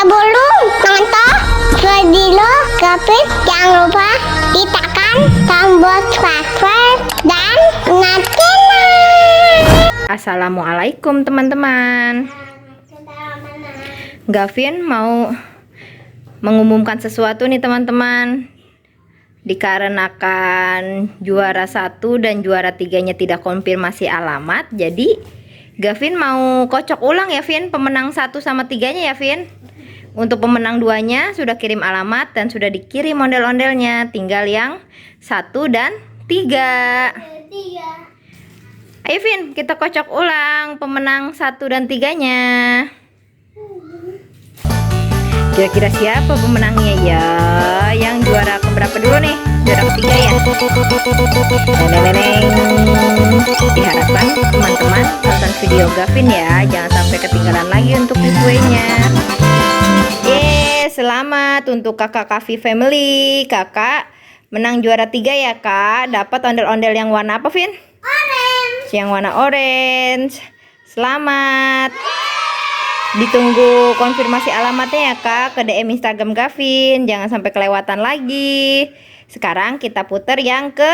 Sebelum nonton video Gafin, jangan lupa ditekan tombol subscribe dan nyalakan. Assalamualaikum teman-teman. Gafin mau mengumumkan sesuatu nih teman-teman. Dikarenakan juara 1 dan juara 3-nya tidak konfirmasi alamat, jadi Gafin mau kocok ulang ya Vin, pemenang 1 sama 3-nya ya Vin. Untuk pemenang 2-nya sudah kirim alamat dan sudah dikirim ondel-ondelnya, tinggal yang 1 dan 3. Ayo Vin, kita kocok ulang pemenang 1 dan 3-nya. Kira-kira siapa pemenangnya ya? Yang juara keberapa dulu nih? Juara ketiga ya? Neneng. Diharapkan teman-teman tonton video Gafin ya, jangan sampai ketinggalan lagi untuk giveaway-nya. Selamat untuk kakak Kavi Family. Kakak menang juara 3 ya kak. Dapat ondel-ondel yang warna apa Vin? Orange. Yang warna orange. Selamat. Ditunggu konfirmasi alamatnya ya kak, ke DM Instagram Gafin. Jangan sampai kelewatan lagi. Sekarang kita putar yang ke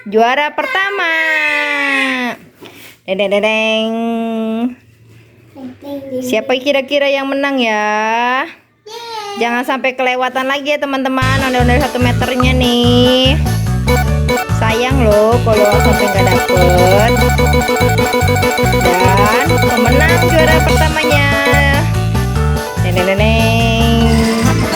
juara pertama. Deng. Siapa kira-kira yang menang ya? Jangan sampai kelewatan lagi ya teman-teman, ondel-ondel 1 meternya nih. Sayang loh kalau sampai nggak dapet. Dan pemenang juara pertamanya,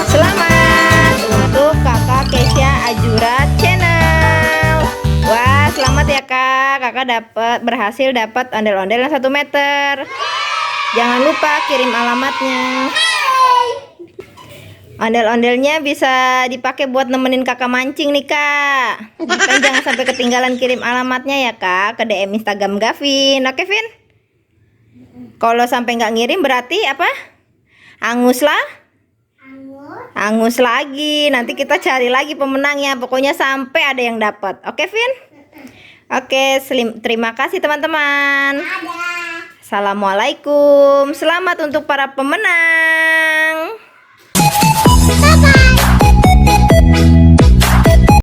selamat untuk kakak Kesha Ajura Channel. Wah, selamat ya kak. Kakak berhasil dapat ondel-ondel yang 1 meter. Jangan lupa kirim alamatnya. Ondel-ondelnya bisa dipakai buat nemenin kakak mancing nih kak. Kan jangan sampai ketinggalan kirim alamatnya ya kak, ke DM Instagram Gafin. Oke Vin? Kalau sampai nggak ngirim berarti apa? Angus lagi. Nanti kita cari lagi pemenangnya. Pokoknya sampai ada yang dapat. Oke Vin? Oke, terima kasih teman-teman. Assalamualaikum. Selamat untuk para pemenang.